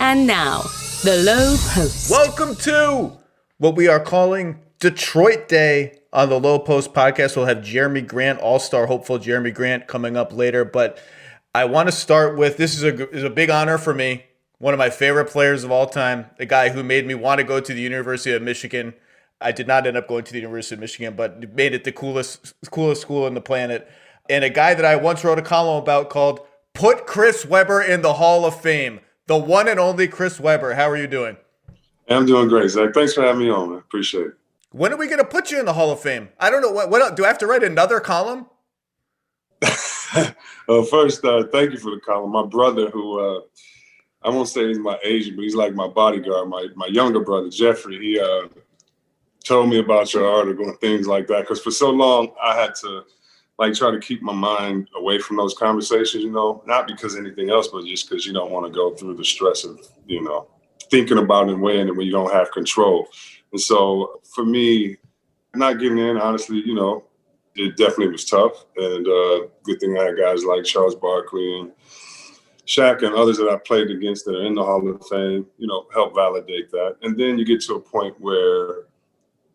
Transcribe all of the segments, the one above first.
And now, the Lowe Post. Welcome to what we are calling Detroit Day on the Lowe Post podcast. We'll have Jeremy Grant, all-star hopeful Jeremy Grant, coming up later. But I want to start with, this is a big honor for me. One of my favorite players of all time, the guy who made me want to go to the University of Michigan. I did not end up going to the University of Michigan, but made it the coolest school on the planet. And a guy that I once wrote a column about called Put Chris Webber in the Hall of Fame. The one and only Chris Webber. How are you doing? I'm doing great, Zach. Thanks for having me on, man. Appreciate it. When are we going to put you in the Hall of Fame? I don't know. What do I have to write another column? First, thank you for the column. My brother, who I won't say he's my agent, but he's like my bodyguard, my younger brother, Jeffrey, he told me about your article and things like that. Because for so long, I had to try to keep my mind away from those conversations, not because of anything else, but just because you don't want to go through the stress of, thinking about and weighing it when you don't have control. And so for me, not getting in, honestly, it definitely was tough. And good thing I had guys like Charles Barkley and Shaq and others that I played against that are in the Hall of Fame, help validate that. And then you get to a point where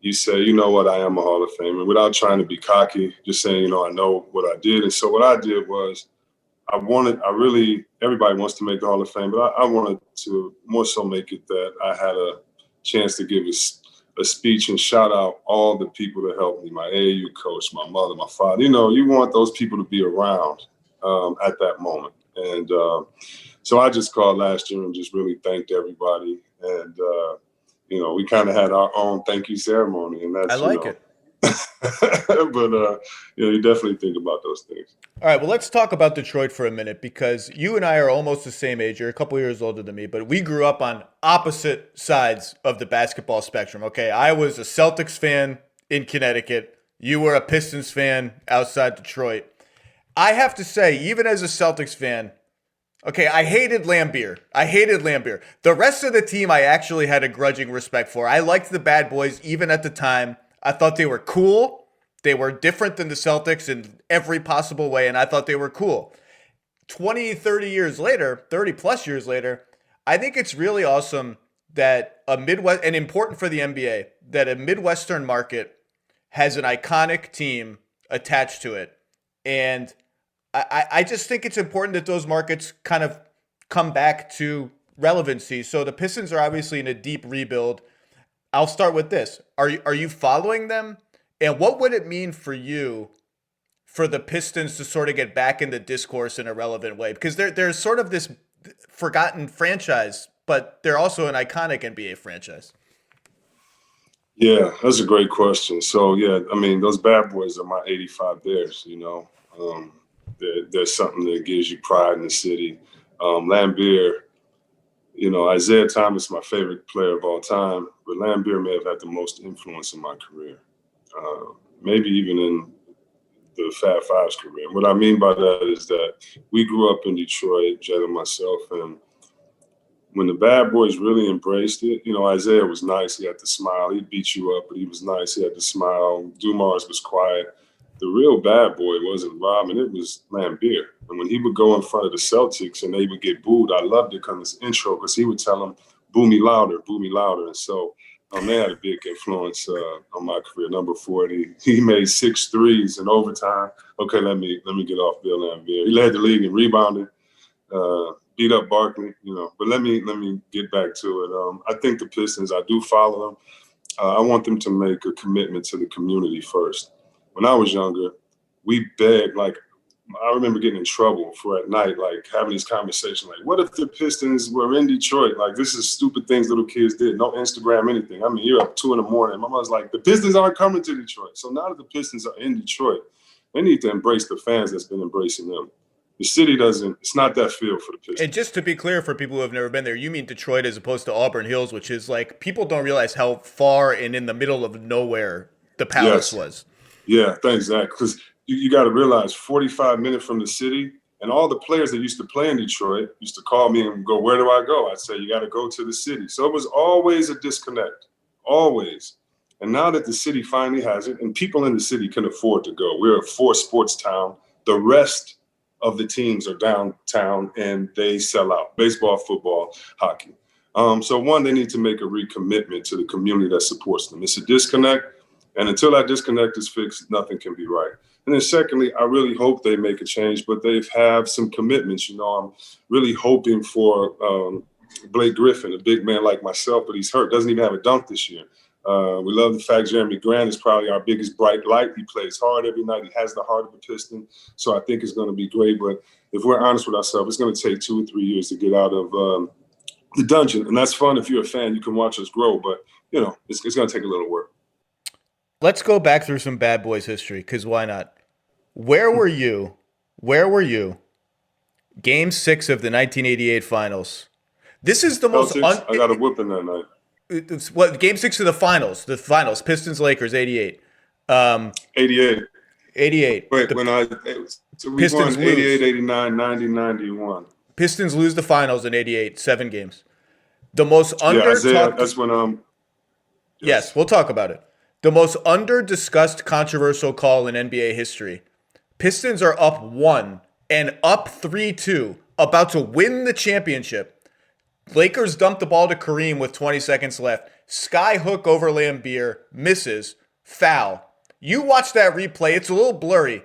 you say, you know what, I am a Hall of Famer, without trying to be cocky, just saying, I know what I did. And so what I did was everybody wants to make the Hall of Fame, but I wanted to more so make it that I had a chance to give a speech and shout out all the people that helped me, my AAU coach, my mother, my father. You want those people to be around at that moment. And so I just called last year and just really thanked everybody. And, we kind of had our own thank you ceremony, and that's I like it. But you definitely think about those things. All right, well, let's talk about Detroit for a minute, because you and I are almost the same age. You're a couple years older than me, but we grew up on opposite sides of the basketball spectrum. Okay, I was a Celtics fan in Connecticut. You were a Pistons fan outside Detroit. I have to say, even as a Celtics fan, okay, I hated Lambeer. The rest of the team I actually had a grudging respect for. I liked the Bad Boys even at the time. I thought they were cool. They were different than the Celtics in every possible way, and I thought they were cool. 30 plus years later, I think it's really awesome that and important for the NBA, that a Midwestern market has an iconic team attached to it. And I just think it's important that those markets kind of come back to relevancy. So the Pistons are obviously in a deep rebuild. I'll start with this. Are you following them? And what would it mean for you for the Pistons to sort of get back in the discourse in a relevant way? Because they're sort of this forgotten franchise, but they're also an iconic NBA franchise. Yeah, that's a great question. So, yeah, those Bad Boys are my 85 Bears, There's something that gives you pride in the city. Lambeer, Isaiah Thomas, my favorite player of all time, but Lambeer may have had the most influence in my career, maybe even in the Fab Five's career. What I mean by that is that we grew up in Detroit, Jed and myself, and when the Bad Boys really embraced it, Isaiah was nice. He had to smile. He'd beat you up, but he was nice. He had to smile. Dumars was quiet. The real bad boy wasn't Robin, it was Lambeer. And when he would go in front of the Celtics and they would get booed, I loved it because his intro, because he would tell them, boo me louder, boo me louder. And so they had a big influence on my career. Number 40, he made 6 threes in overtime. Okay, let me get off Bill Lambeer. He led the league in rebounding, beat up Barkley, But let me get back to it. I think the Pistons, I do follow them. I want them to make a commitment to the community first. When I was younger, we begged, I remember getting in trouble for at night, having these conversations, what if the Pistons were in Detroit? This is stupid things little kids did. No Instagram, anything. You're up 2 a.m. My mother's like, the Pistons aren't coming to Detroit. So now that the Pistons are in Detroit, they need to embrace the fans that's been embracing them. The city it's not that feel for the Pistons. And just to be clear for people who have never been there, you mean Detroit as opposed to Auburn Hills, which is people don't realize how far and in the middle of nowhere the Palace was. Yeah, thanks, Zach. Because you got to realize 45 minutes from the city, and all the players that used to play in Detroit used to call me and go, where do I go? I'd say, you got to go to the city. So it was always a disconnect, always. And now that the city finally has it, and people in the city can afford to go, we're a 4-sports town. The rest of the teams are downtown and they sell out: baseball, football, hockey. So one, they need to make a recommitment to the community that supports them. It's a disconnect, and until that disconnect is fixed, nothing can be right. And then secondly, I really hope they make a change, but they have some commitments. I'm really hoping for Blake Griffin, a big man like myself, but he's hurt, doesn't even have a dunk this year. We love the fact Jeremy Grant is probably our biggest bright light. He plays hard every night. He has the heart of a Piston. So I think it's going to be great. But if we're honest with ourselves, it's going to take 2 or 3 years to get out of the dungeon. And that's fun. If you're a fan, you can watch us grow. But, it's going to take a little work. Let's go back through some Bad Boys history, because why not? Where were you? Game 6 of the 1988 finals. This is the most. I got a whooping that night. It's what Game 6 of the finals. The finals. Pistons Lakers 88. 88. 88. Wait, we Pistons won 88, lose. 89, 90, 91. Pistons lose the finals in 88. 7 games. The most that's when Yes, we'll talk about it. The most under-discussed controversial call in NBA history. Pistons are up 1 and up 3-2, about to win the championship. Lakers dump the ball to Kareem with 20 seconds left. Sky hook over Lambeer, misses, foul. You watch that replay, it's a little blurry.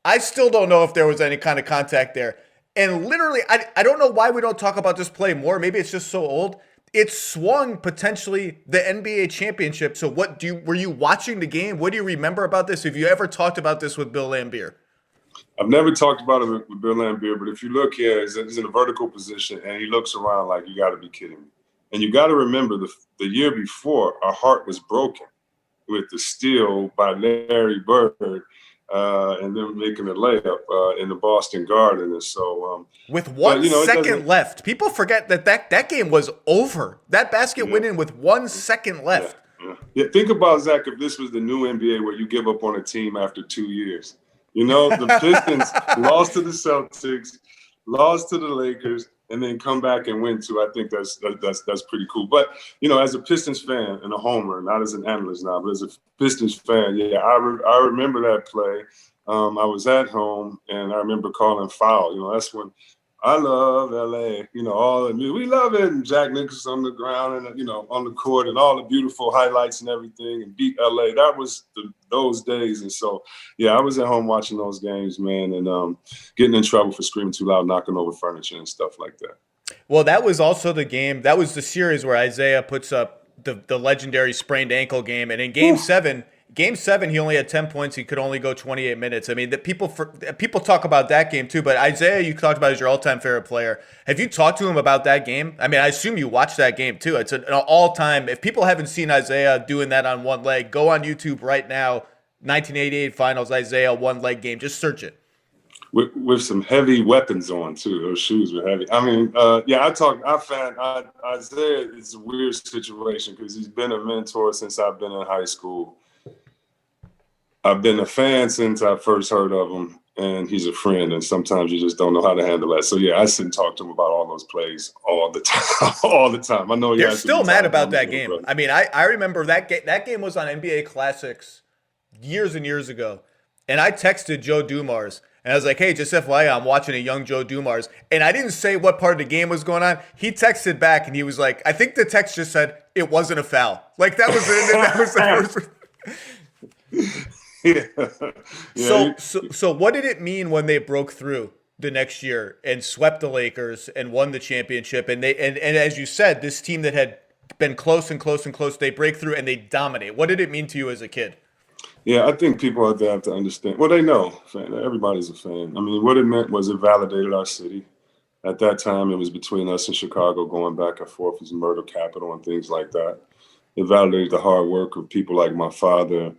I still don't know if there was any kind of contact there. And literally, I don't know why we don't talk about this play more. Maybe it's just so old. It swung potentially the NBA championship. So were you watching the game? What do you remember about this? Have you ever talked about this with Bill Lambier? I've never talked about it with Bill Lambier, but if you look here, he's in a vertical position and he looks around like, you got to be kidding me. And you got to remember the year before, our heart was broken with the steal by Larry Bird and then making a layup in the Boston Garden. And so with 1 second left, people forget that game was over. That basket went in with 1 second left. Yeah, think about, Zach, if this was the new NBA where you give up on a team after 2 years. The Pistons lost to the Celtics, lost to the Lakers, and then come back and win too. I think that's pretty cool. But as a Pistons fan and a homer, not as an analyst now, but as a Pistons fan, I remember that play. I was at home and I remember calling foul. That's when I love LA. We love it. And Jack Nicholson on the ground and on the court and all the beautiful highlights and everything and beat LA. That was those days. And so I was at home watching those games, man, and getting in trouble for screaming too loud, knocking over furniture and stuff like that. Well, that was also the game. That was the series where Isaiah puts up the legendary sprained ankle game, and in Game 7. Game 7, he only had 10 points. He could only go 28 minutes. I mean, people talk about that game too, but Isaiah, you talked about as your all-time favorite player. Have you talked to him about that game? I mean, I assume you watched that game too. It's an all-time. If people haven't seen Isaiah doing that on one leg, go on YouTube right now. 1988 Finals, Isaiah one-leg game. Just search it. With some heavy weapons on too. Those shoes were heavy. I mean, Isaiah is a weird situation because he's been a mentor since I've been in high school. I've been a fan since I first heard of him, and he's a friend, and sometimes you just don't know how to handle that. So, I sit and talk to him about all those plays all the time. I know you're still mad about that game. Brother. I mean, I remember that game. That game was on NBA Classics years and years ago, and I texted Joe Dumars, and I was like, hey, just FYI, I'm watching a young Joe Dumars, and I didn't say what part of the game was going on. He texted back, and he was like, I think the text just said, it wasn't a foul. Like, that was the first. So what did it mean when they broke through the next year and swept the Lakers and won the championship? And as you said, this team that had been close and close and close, they break through and they dominate. What did it mean to you as a kid? Yeah, I think people have to understand. Well, they know. Everybody's a fan. I mean, what it meant was it validated our city. At that time, it was between us and Chicago going back and forth as murder capital and things like that. It validated the hard work of people like my father,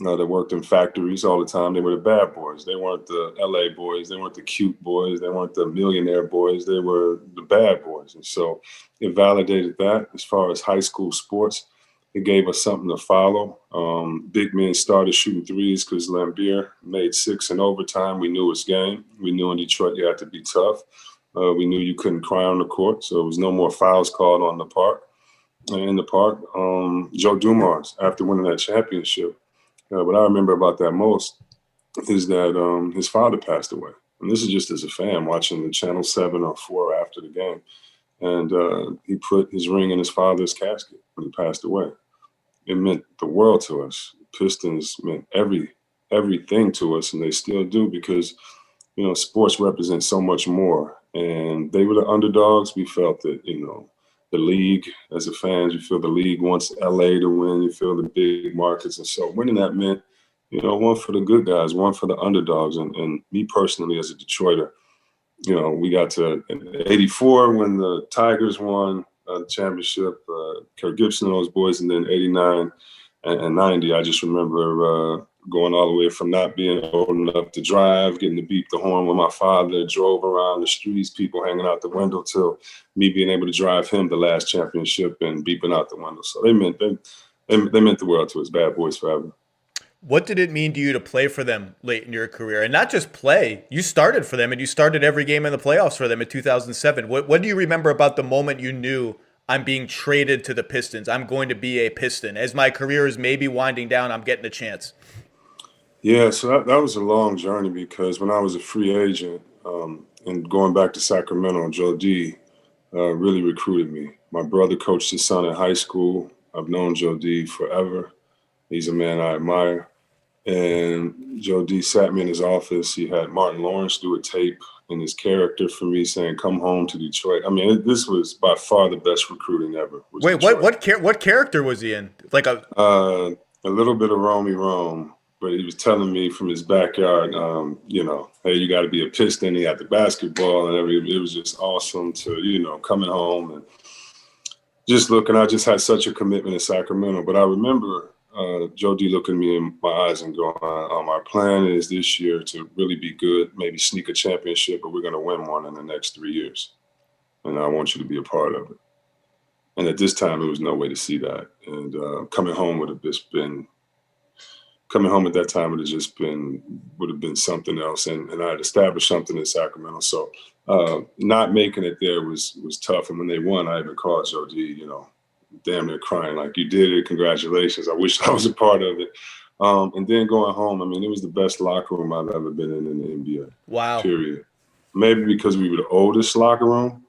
that worked in factories all the time. They were the bad boys. They weren't the LA boys. They weren't the cute boys. They weren't the millionaire boys. They were the bad boys. And so it validated that. As far as high school sports, it gave us something to follow. Big men started shooting threes because Lambeer made 6 in overtime. We knew his game. We knew in Detroit you had to be tough. We knew you couldn't cry on the court. So there was no more fouls called in the park. Joe Dumars, after winning that championship, what I remember about that most is that his father passed away. And this is just as a fan watching the Channel 7 or 4 after the game. And he put his ring in his father's casket when he passed away. It meant the world to us. Pistons meant everything to us, and they still do, because sports represent so much more. And they were the underdogs. We felt that the league, as a fan, you feel the league wants LA to win. You feel the big markets, and so winning that meant one for the good guys, one for the underdogs. And me personally, as a Detroiter, we got to '84 when the Tigers won the championship, Kirk Gibson and those boys, and then '89 and '90. I just remember going all the way from not being old enough to drive, getting to beep the horn when my father drove around the streets, people hanging out the window, till me being able to drive him the last championship and beeping out the window. So they meant the world to us. Bad boys forever. What did it mean to you to play for them late in your career? And not just play, you started for them, and you started every game in the playoffs for them in 2007. What do you remember about the moment you knew, I'm being traded to the Pistons, I'm going to be a Piston? As my career is maybe winding down, I'm getting a chance. Yeah, so that was a long journey, because when I was a free agent and going back to Sacramento, Joe D really recruited me. My brother coached his son in high school. I've known Joe D forever. He's a man I admire. And Joe D sat me in his office. He had Martin Lawrence do a tape in his character for me saying, "Come home to Detroit." I mean, this was by far the best recruiting ever. Wait, what character was he in? Like a little bit of Romy Rome, but he was telling me from his backyard, hey, you got to be a Piston. He had the basketball and everything. It was just awesome to, coming home and just looking. I just had such a commitment in Sacramento. But I remember Joe D looking me in my eyes and going, our plan is this year to really be good, maybe sneak a championship, but we're going to win one in the next 3 years. And I want you to be a part of it. And at this time, there was no way to see that. And coming home at that time would have been something else. And I had established something in Sacramento. So not making it there was tough. And when they won, I even called Joe D, damn near crying, like, "You did it, congratulations. I wish I was a part of it." And then going home, I mean, it was the best locker room I've ever been in the NBA. Wow. Period. Maybe because we were the oldest locker room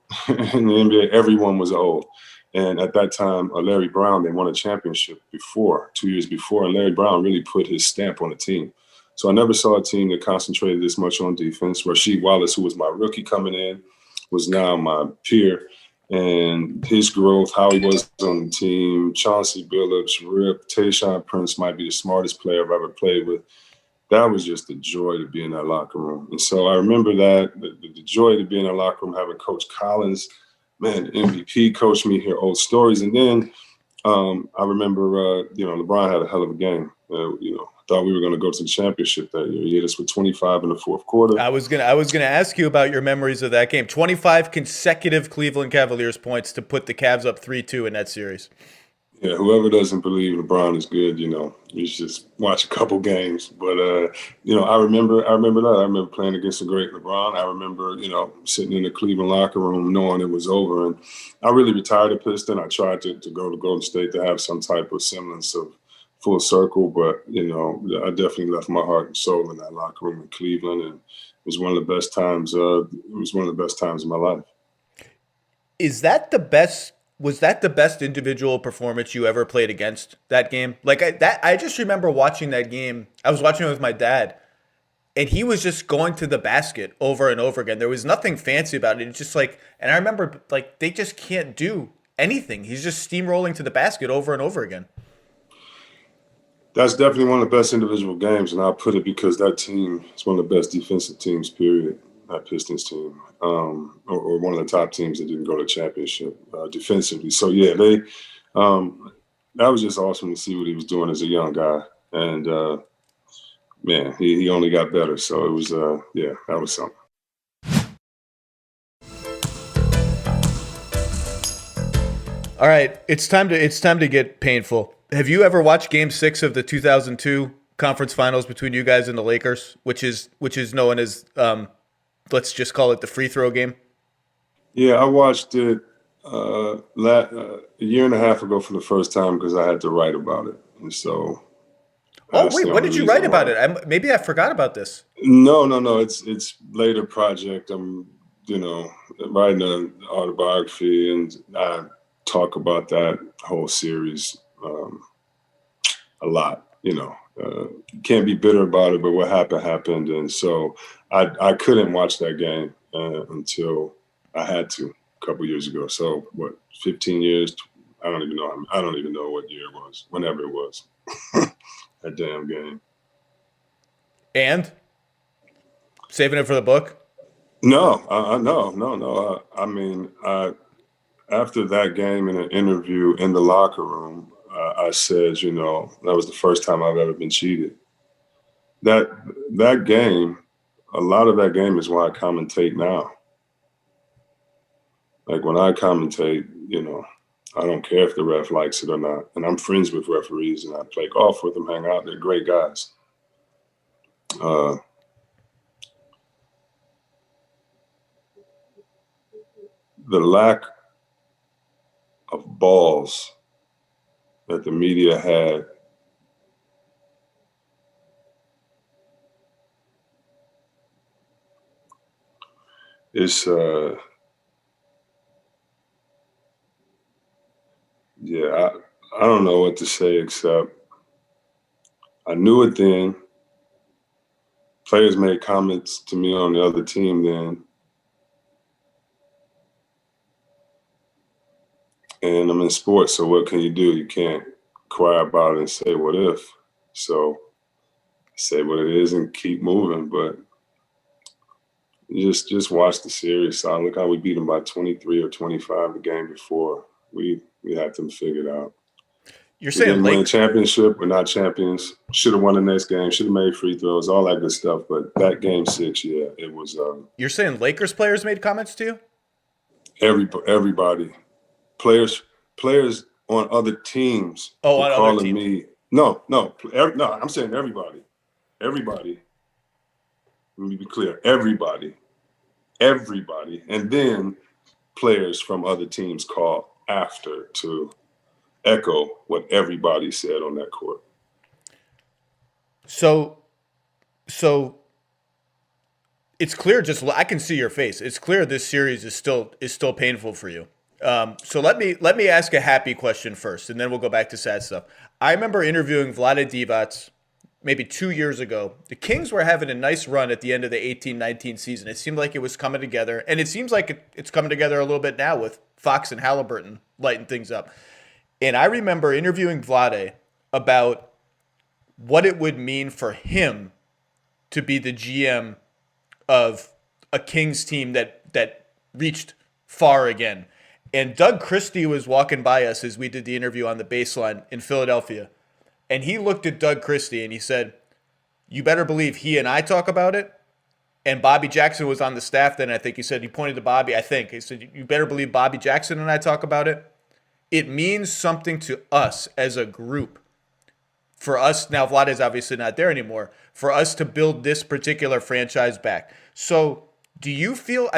in the NBA, everyone was old. And at that time, Larry Brown, they won a championship 2 years before, and Larry Brown really put his stamp on the team. So I never saw a team that concentrated this much on defense. Rasheed Wallace, who was my rookie coming in, was now my peer. And his growth, how he was on the team, Chauncey Billups, Rip, Tayshaun Prince might be the smartest player I've ever played with. That was just a joy to be in that locker room. And so I remember that, the joy to be in that locker room, having Coach Collins, man, MVP, coached me, hear old stories. And then I remember, LeBron had a hell of a game. Thought we were going to go to the championship that year. He hit us with 25 in the fourth quarter. I was gonna ask you about your memories of that game. 25 consecutive Cleveland Cavaliers points to put the Cavs up 3-2 in that series. Yeah, whoever doesn't believe LeBron is good, you should just watch a couple games. But I remember that. I remember playing against a great LeBron. I remember, sitting in the Cleveland locker room knowing it was over. And I really retired a Piston. I tried to go to Golden State to have some type of semblance of full circle, but I definitely left my heart and soul in that locker room in Cleveland, and it was one of the best times. It was one of the best times of my life. Was that the best individual performance you ever played against that game? Like I just remember watching that game. I was watching it with my dad, and he was just going to the basket over and over again. There was nothing fancy about it. It's just and I remember they just can't do anything. He's just steamrolling to the basket over and over again. That's definitely one of the best individual games, and I'll put it because that team is one of the best defensive teams, period, that Pistons team, or one of the top teams that didn't go to championship defensively. So, yeah, that was just awesome to see what he was doing as a young guy. And, man, he only got better. So it was, that was something. All right, it's time to get painful. Have you ever watched Game 6 of the 2002 conference finals between you guys and the Lakers, which is known as, let's just call it the free throw game? Yeah, I watched it a year and a half ago for the first time because I had to write about it. And so. Oh, wait, what did you write about it? Maybe I forgot about this. No. It's later project. writing an autobiography, and I talk about that whole series a lot. You can't be bitter about it, but what happened, and so I couldn't watch that game until I had to a couple years ago. So 15 years? I don't even know. I don't even know what year it was. Whenever it was, that damn game. And saving it for the book? No, no. I mean, after that game in an interview in the locker room, I said, that was the first time I've ever been cheated. That game, a lot of that game is why I commentate now. Like when I commentate, I don't care if the ref likes it or not. And I'm friends with referees and I play golf with them, hang out. They're great guys. The lack of balls that the media had is, I don't know what to say except I knew it then. Players made comments to me on the other team then. And I'm in sports, so what can you do? You can't cry about it and say, what if? So say what it is and keep moving. But just watch the series. So look how we beat them by 23 or 25 the game before. We had them figured out. You're saying we didn't win a championship. We're not champions. Should have won the next game. Should have made free throws. All that good stuff. But that game 6, it was. You're saying Lakers players made comments to you? Everybody, players on other teams. Oh, on calling other teams. Me. No. I'm saying everybody. Everybody. Let me be clear. Everybody, and then players from other teams call after to echo what everybody said on that court. So it's clear. I can see your face. It's clear this series is still painful for you. So let me ask a happy question first, and then we'll go back to sad stuff. I remember interviewing Vlade Divac maybe 2 years ago. The Kings were having a nice run at the end of the 18-19 season. It seemed like it was coming together, and it seems like it's coming together a little bit now with Fox and Halliburton lighting things up. And I remember interviewing Vlade about what it would mean for him to be the GM of a Kings team that reached far again. And Doug Christie was walking by us as we did the interview on the baseline in Philadelphia. And he looked at Doug Christie and he said, you better believe he and I talk about it. And Bobby Jackson was on the staff then. I think he pointed to Bobby, he said, you better believe Bobby Jackson and I talk about it. It means something to us as a group. For us, now Vlad is obviously not there anymore, for us to build this particular franchise back. So do you feel,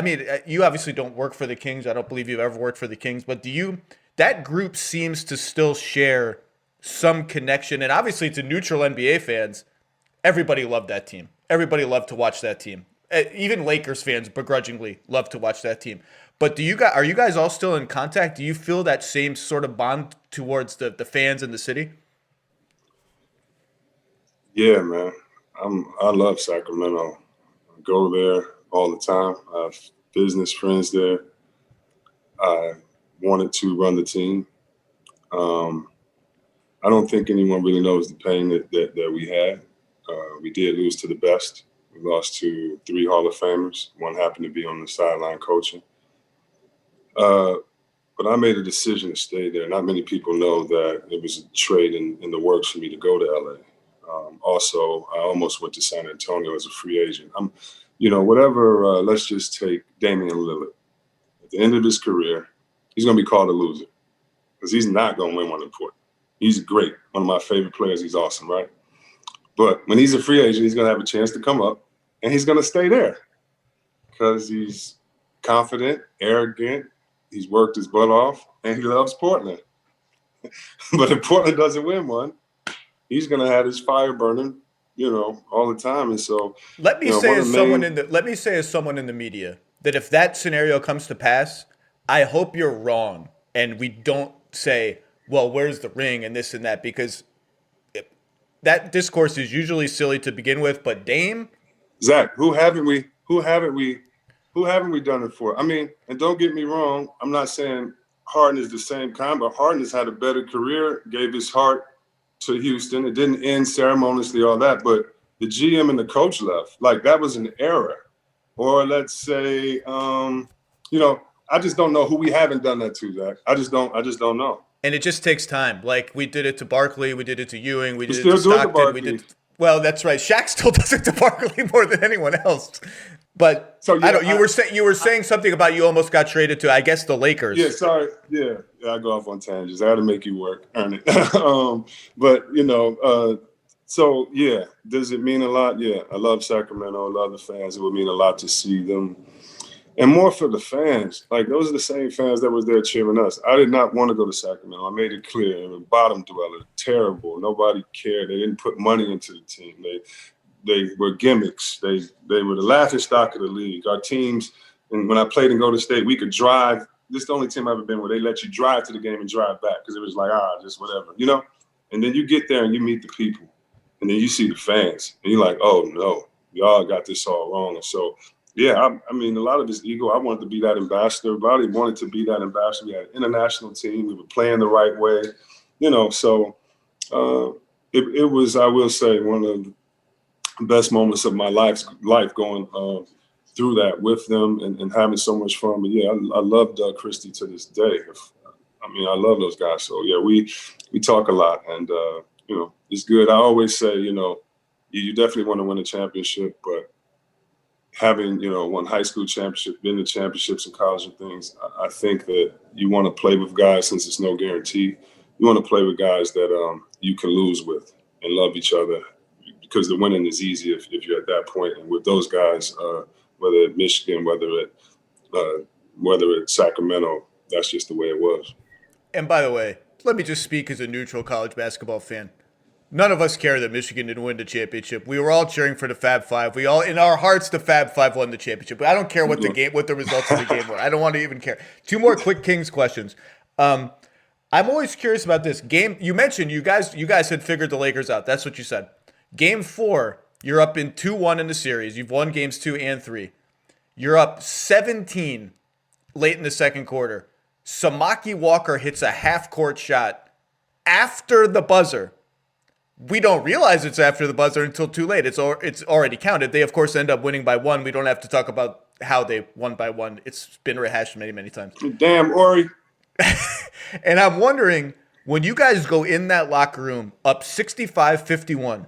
you obviously don't work for the Kings. I don't believe you've ever worked for the Kings, but that group seems to still share some connection. And obviously to neutral NBA fans, everybody loved that team. Everybody loved to watch that team. Even Lakers fans begrudgingly love to watch that team. But are you guys all still in contact? Do you feel that same sort of bond towards the fans in the city? Yeah, man. I love Sacramento. I go there all the time. I have business friends there. I wanted to run the team. I don't think anyone really knows the pain that we had. We did lose to the best. We lost to 3 Hall of Famers. One happened to be on the sideline coaching. But I made a decision to stay there. Not many people know that it was a trade in the works for me to go to LA. Also, I almost went to San Antonio as a free agent. Let's just take Damian Lillard. At the end of his career, he's going to be called a loser because he's not going to win one important. He's great. One of my favorite players. He's awesome, right? But when he's a free agent, he's going to have a chance to come up, and he's going to stay there because he's confident, arrogant, he's worked his butt off, and he loves Portland. But if Portland doesn't win one, he's going to have his fire burning, all the time. And so let me say as someone in the media, that if that scenario comes to pass, I hope you're wrong and we don't say, well, where's the ring and this and that, because that discourse is usually silly to begin with. But Dame, Zach, who haven't we done it for? I mean, and don't get me wrong, I'm not saying Harden is the same kind, but Harden has had a better career, gave his heart to Houston. It didn't end ceremoniously, all that, but the GM and the coach left. Like, that was an error. Or let's say, I just don't know who we haven't done that to, Zach. I just don't know. and it just takes time. Like, we did it to Barkley, we did it to Ewing, we did it still to do it to Stockton, we Barkley. did. Well, that's right. Shaq still does it to Barkley more than anyone else. But So, yeah, you were saying something about you almost got traded to, I guess, the Lakers. Yeah, sorry. Yeah, I go off on tangents. I had to make you work, earn it. But so yeah, does it mean a lot? Yeah, I love Sacramento. I love the fans. It would mean a lot to see them, and more for the fans. Like, those are the same fans that was there cheering us. I did not want to go to Sacramento. I made it clear. They were bottom dweller, terrible. Nobody cared. They didn't put money into the team. They were gimmicks. They were the laughing stock of the league. Our teams, and when I played in Golden State, we could drive. This is the only team I've ever been where they let you drive to the game and drive back, because it was like, just whatever, And then you get there and you meet the people, and then you see the fans, and you're like, oh no, y'all got this all wrong. And so, yeah, I mean, a lot of this ego. I wanted to be that ambassador. Everybody wanted to be that ambassador. We had an international team. We were playing the right way, So it was, I will say, one of the best moments of my life going through that with them and having so much fun. But yeah, I love Doug Christie to this day. I love those guys. So yeah, we talk a lot, and it's good. I always say, you definitely want to win a championship, but having won high school championship, been to championships in college and things, I think that you want to play with guys, since it's no guarantee. You want to play with guys that you can lose with and love each other, because the winning is easy if you're at that point. And with those guys, whether at Michigan, whether at Sacramento, that's just the way it was. And by the way, let me just speak as a neutral college basketball fan. None of us care that Michigan didn't win the championship. We were all cheering for the Fab Five. We all, in our hearts, the Fab Five won the championship. But I don't care what the results of the game were. I don't want to even care. Two more quick Kings questions. I'm always curious about this game. You mentioned you guys had figured the Lakers out. That's what you said. Game 4, you're up in 2-1 in the series. You've won games 2 and 3. You're up 17 late in the second quarter. Samaki Walker hits a half-court shot after the buzzer. We don't realize it's after the buzzer until too late. It's already counted. They, of course, end up winning by 1. We don't have to talk about how they won by 1. It's been rehashed many, many times. Damn, Ori. And I'm wondering, when you guys go in that locker room up 65-51,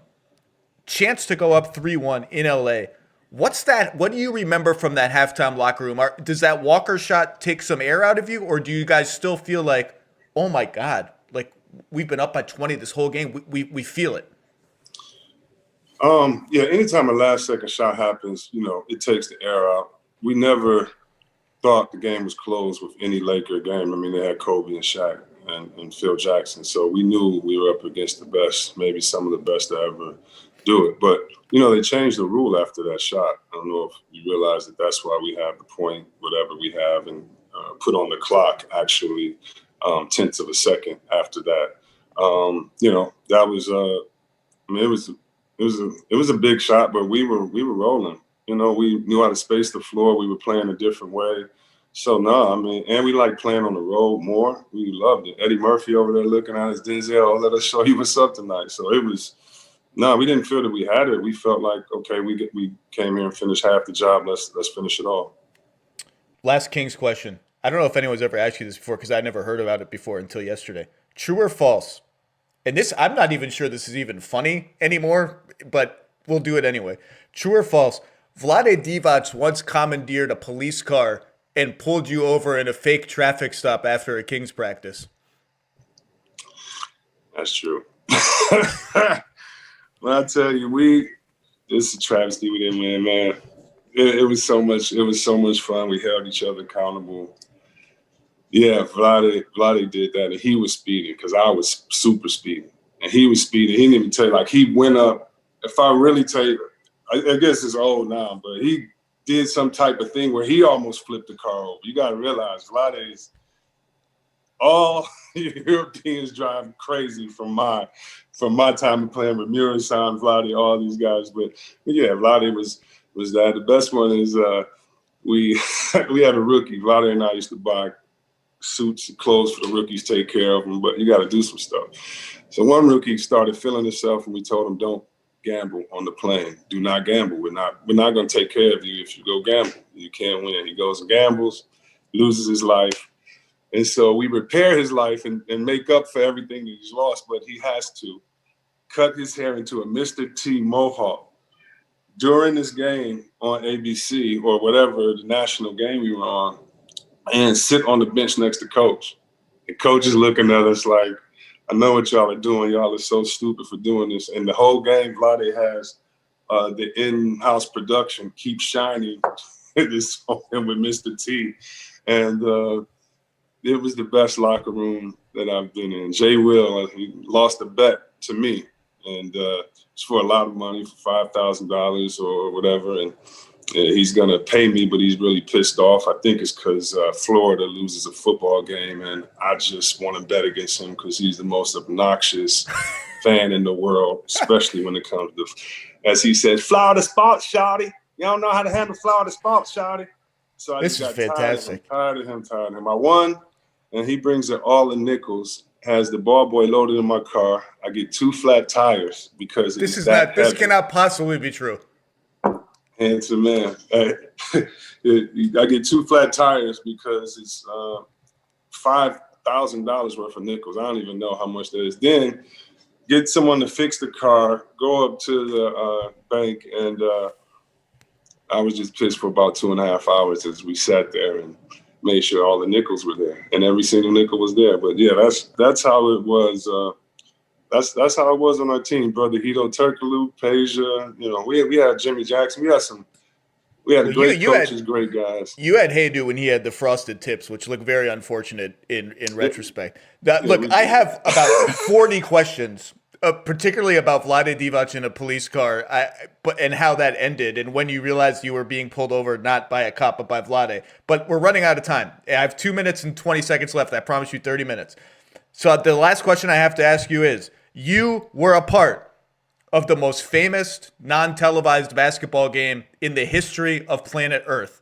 chance to go up 3-1 in LA, what do you remember from that halftime locker room? Does that Walker shot take some air out of you, or do you guys still feel like, oh my God, like we've been up by 20 this whole game? We feel it. Yeah, anytime a last second shot happens, it takes the air out. We never thought the game was closed with any Laker game. I mean, they had Kobe and Shaq and Phil Jackson. So we knew we were up against the best, maybe some of the best to ever do it. But, they changed the rule after that shot. I don't know if you realize that that's why we have the point, whatever we have, and put on the clock actually tenths of a second after that. That was, it was a big shot, but we were rolling. We knew how to space the floor. We were playing a different way. So, and we like playing on the road more. We loved it. Eddie Murphy over there looking at us, Denzel, let us show you what's up tonight. So it was, we didn't feel that we had it. We felt like, okay, we came here and finished half the job. Let's finish it all. Last Kings question. I don't know if anyone's ever asked you this before, because I never heard about it before until yesterday. True or false? And this, I'm not even sure this is even funny anymore, but we'll do it anyway. True or false? Vlade Divac once commandeered a police car and pulled you over in a fake traffic stop after a Kings practice. That's true. Well, I tell you, this is a travesty we didn't win, man. It was so much fun. We held each other accountable. Yeah, Vlade did that, and he was speeding because I was super speeding, and he was speeding. He didn't even tell you, like, he went up. If I really tell you, I guess it's old now, but he did some type of thing where he almost flipped the car over. You got to realize Vlade's all Europeans drive crazy from my time of playing with Murasan, Vlade, all these guys. But yeah, Vlade was that. The best one is we had a rookie. Vlade and I used to buy suits and clothes for the rookies, take care of them, but you got to do some stuff. So one rookie started feeling himself, and we told him, don't gamble on the plane. Do not gamble. We're not going to take care of you if you go gamble. You can't win. He goes and gambles, loses his life. And so we repair his life and make up for everything that he's lost, but he has to cut his hair into a Mr. T mohawk during this game on ABC or whatever, the national game we were on, and sit on the bench next to coach. And coach is looking at us like, I know what y'all are doing. Y'all are so stupid for doing this. And the whole game, Vlade has the in-house production Keep Shining this song with Mr. T. And it was the best locker room that I've been in. Jay Will, he lost a bet to me. And it's for a lot of money, for $5,000 or whatever. And he's going to pay me, but he's really pissed off. I think it's because Florida loses a football game, and I just want to bet against him because he's the most obnoxious fan in the world, especially when it comes to, as he says, Florida sports, shawty. You don't know how to handle Florida sports, shawty. So I This just is got fantastic. tired of him. I won, and he brings it all in nickels. Has the ball boy loaded in my car. I get 2 flat tires because This cannot possibly be true. Handsome man. I get 2 flat tires because it's $5,000 worth of nickels. I don't even know how much that is. Then get someone to fix the car, go up to the bank, and I was just pissed for about 2.5 hours as we sat there and made sure all the nickels were there, and every single nickel was there. But yeah, that's how it was. That's how it was on our team, brother. Hito Turkoglu, Peja. You know, we had Jimmy Jackson. We had great coaches, great guys. You had Haydu when he had the frosted tips, which look very unfortunate in retrospect. I have about 40 questions, particularly about Vlade Divac in a police car, and how that ended, and when you realized you were being pulled over not by a cop but by Vlade. But we're running out of time. I have 2 minutes and 20 seconds left. I promise you 30 minutes. So the last question I have to ask you is, you were a part of the most famous non-televised basketball game in the history of planet Earth.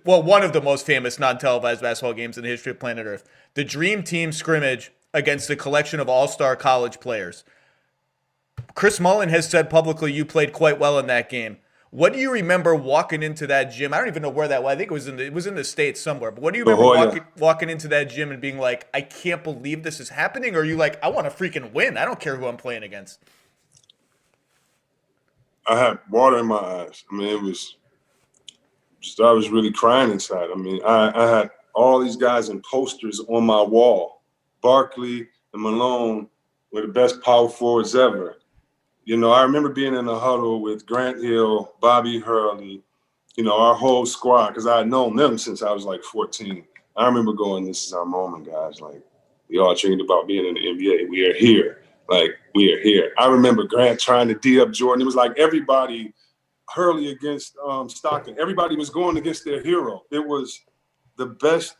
Well, one of the most famous non-televised basketball games in the history of planet Earth. The Dream Team scrimmage against a collection of all-star college players. Chris Mullin has said publicly you played quite well in that game. What do you remember walking into that gym? I don't even know where that was. I think it was in the States somewhere. But what do you remember walking into that gym and being like, I can't believe this is happening? Or are you like, I want to freaking win. I don't care who I'm playing against. I had water in my eyes. I mean, I was really crying inside. I mean, I had all these guys in posters on my wall. Barkley and Malone were the best power forwards ever. You know, I remember being in a huddle with Grant Hill, Bobby Hurley, you know, our whole squad, because I had known them since I was like 14. I remember going, this is our moment, guys. Like, we all dreamed about being in the NBA. We are here. Like, we are here. I remember Grant trying to D up Jordan. It was like everybody, Hurley against Stockton. Everybody was going against their hero. It was the best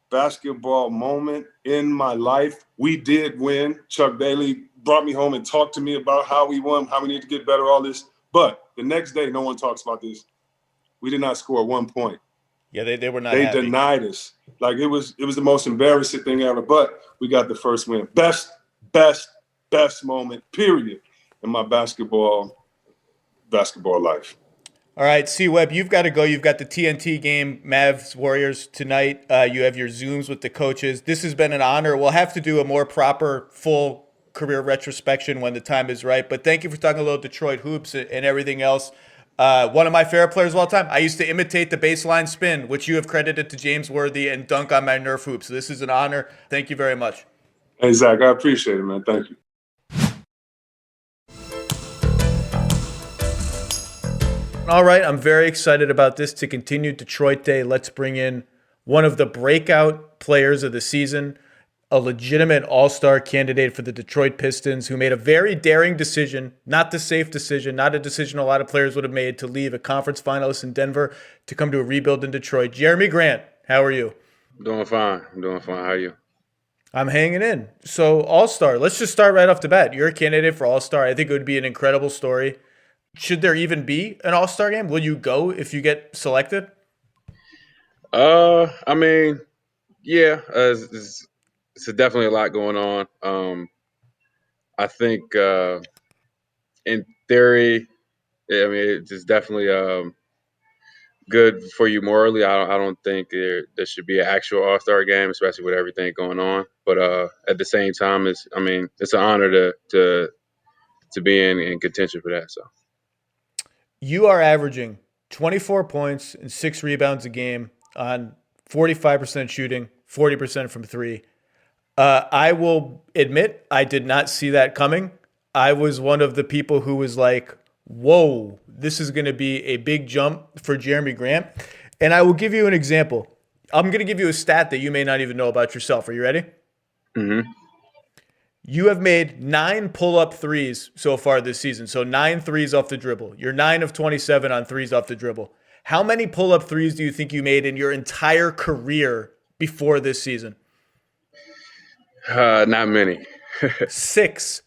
basketball moment in my life. We did win. Chuck Daly brought me home and talked to me about how we won, how we need to get better, all this. But the next day, no one talks about this. We did not score 1 point. Yeah, they were not They happy. denied us. Like, it was the most embarrassing thing ever. But we got the first win. Best moment, period, in my basketball life. All right, C-Web, you've got to go. You've got the TNT game, Mavs Warriors tonight. You have your Zooms with the coaches. This has been an honor. We'll have to do a more proper, full career retrospection when the time is right. But thank you for talking a little Detroit hoops and everything else. One of my favorite players of all time. I used to imitate the baseline spin, which you have credited to James Worthy, and dunk on my Nerf hoops. So this is an honor. Thank you very much. Hey, Zach, I appreciate it, man. Thank you. All right, I'm very excited about this to continue Detroit Day. Let's bring in one of the breakout players of the season. a legitimate all-star candidate for the Detroit Pistons who made a very daring decision, not the safe decision, not a decision a lot of players would have made, to leave a conference finalist in Denver to come to a rebuild in Detroit. Jeremy Grant, how are you? Doing fine. I'm doing fine. How are you? I'm hanging in. So all-star, let's just start right off the bat. You're a candidate for all-star. I think it would be an incredible story. Should there even be an all-star game? Will you go if you get selected? I mean, yeah, it's definitely a lot going on. I think in theory, I mean, it's definitely good for you morally. I don't think there should be an actual All-Star game, especially with everything going on. But at the same time, it's an honor to be in contention for that. So You are averaging 24 points and 6 rebounds a game on 45% shooting, 40% from three. I will admit I did not see that coming. I was one of the people who was like, whoa, this is going to be a big jump for Jeremy Grant. And I will give you an example. I'm going to give you a stat that you may not even know about yourself. Are you ready? mm-hmm. You have made 9 pull-up threes so far this season. So 9 threes off the dribble. You're 9 of 27 on threes off the dribble. How many pull-up threes do you think you made in your entire career before this season? Not many. Six.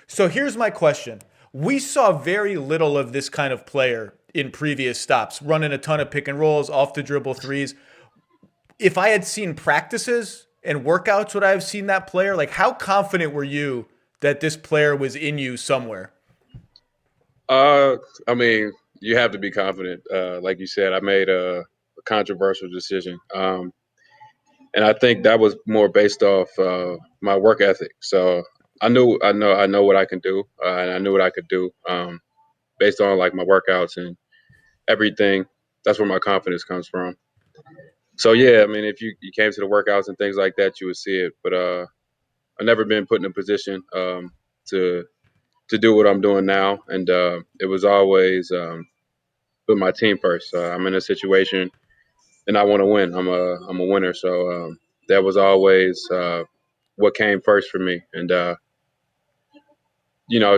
So here's my question. We saw very little of this kind of player in previous stops, running a ton of pick and rolls, off the dribble threes. If I had seen practices and workouts, would I have seen that player? Like, how confident were you that this player was in you somewhere? I mean, you have to be confident. Like you said, I made a controversial decision. And I think that was more based off my work ethic. So I know what I can do, and I knew what I could do based on like my workouts and everything. That's where my confidence comes from. So yeah, I mean, if you came to the workouts and things like that, you would see it. But I've never been put in a position to do what I'm doing now, and it was always put my team first. I'm in a situation and I want to win. I'm a winner, so that was always what came first for me. And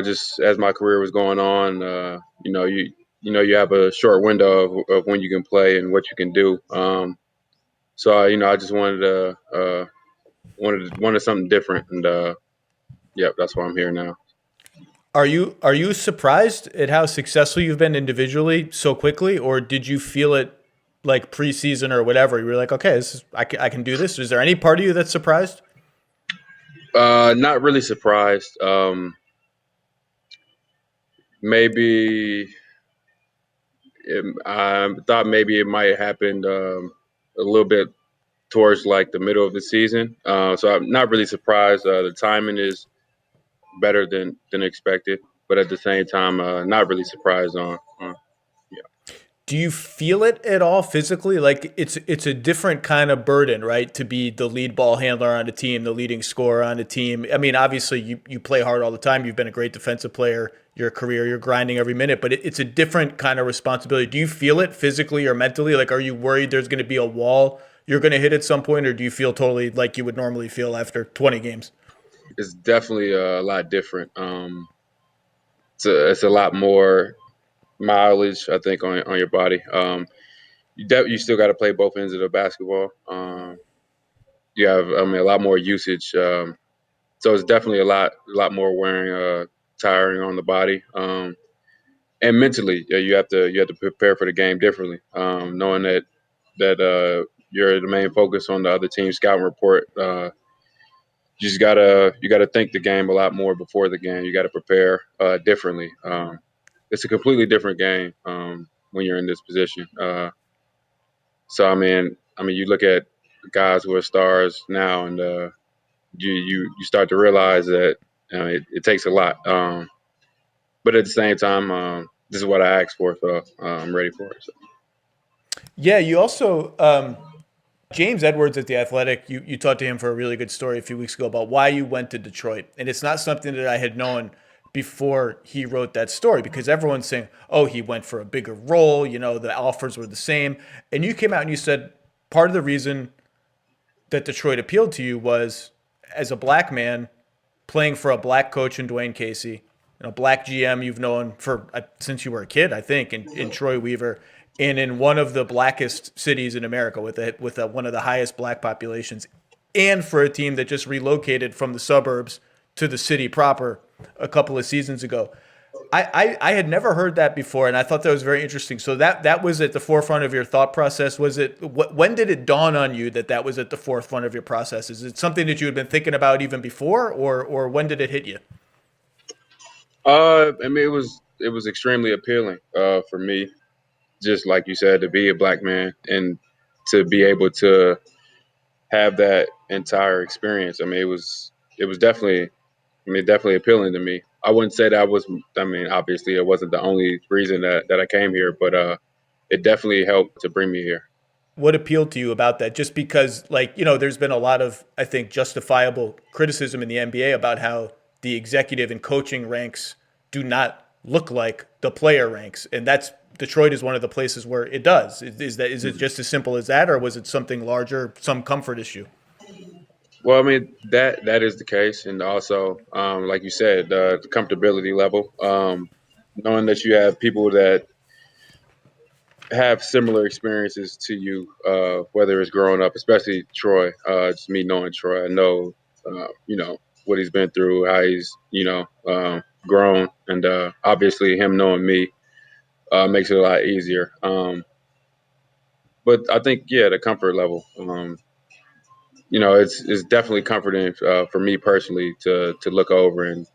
just as my career was going on, you have a short window of when you can play and what you can do. So I just wanted something different, and yeah, that's why I'm here now. Are you surprised at how successful you've been individually so quickly, or did you feel it like preseason or whatever? You were like, okay, I can do this. Is there any part of you that's surprised? Not really surprised. Maybe I thought maybe it might have happened a little bit towards like the middle of the season. So I'm not really surprised. The timing is better than expected, but at the same time, not really surprised on. Yeah. Do you feel it at all physically? Like it's a different kind of burden, right? To be the lead ball handler on a team, the leading scorer on a team. I mean, obviously you play hard all the time. You've been a great defensive player your career. You're grinding every minute, but it's a different kind of responsibility. Do you feel it physically or mentally? Like, are you worried there's going to be a wall you're going to hit at some point, or do you feel totally like you would normally feel after 20 games? It's definitely a lot different. It's a lot more mileage, I think, on your body. You still got to play both ends of the basketball. You have, I mean, a lot more usage. So it's definitely a lot more wearing, tiring on the body. And mentally, yeah, you have to prepare for the game differently, knowing that you're the main focus on the other team's scouting report. You gotta think the game a lot more before the game. You gotta prepare differently. It's a completely different game when you're in this position. So I mean, you look at guys who are stars now, and you start to realize that it takes a lot. But at the same time, this is what I asked for, so I'm ready for it. So. Yeah, you also James Edwards at The Athletic, you talked to him for a really good story a few weeks ago about why you went to Detroit. And it's not something that I had known before he wrote that story, because everyone's saying, oh, he went for a bigger role, the offers were the same. And you came out and you said part of the reason that Detroit appealed to you was as a black man playing for a black coach in Dwayne Casey and a black GM you've known for since you were a kid, I think, in Troy Weaver, and in one of the blackest cities in America with one of the highest black populations, and for a team that just relocated from the suburbs to the city proper a couple of seasons ago. I had never heard that before, and I thought that was very interesting. So that was at the forefront of your thought process. Was it? When did it dawn on you that was at the forefront of your process? Is it something that you had been thinking about even before, or when did it hit you? I mean, it was extremely appealing for me, just like you said, to be a black man and to be able to have that entire experience. I mean, it was definitely appealing to me. I wouldn't say that obviously it wasn't the only reason that I came here, but it definitely helped to bring me here. What appealed to you about that? Just because, there's been a lot of, I think, justifiable criticism in the NBA about how the executive and coaching ranks do not look like the player ranks. And Detroit is one of the places where it does. Is it just as simple as that, or was it something larger, some comfort issue? Well, I mean, that is the case. And also, like you said, the comfortability level, knowing that you have people that have similar experiences to you, whether it's growing up, especially Troy, just me knowing Troy, I know, what he's been through, how he's, grown. And obviously him knowing me makes it a lot easier. But I think, yeah, the comfort level, it's definitely comforting for me personally to look over and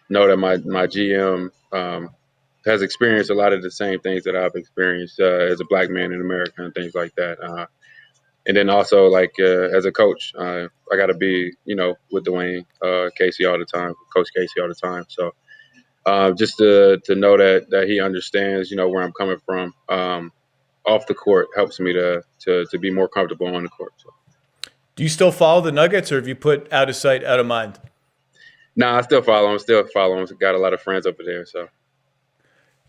know that my GM has experienced a lot of the same things that I've experienced as a black man in America and things like that. And then also, as a coach, I got to be, with Dwayne Casey all the time, Coach Casey all the time. So just to know that he understands, where I'm coming from off the court helps me to be more comfortable on the court. So. Do you still follow the Nuggets, or have you put out of sight, out of mind? Nah, I still follow him. Got a lot of friends over there. So,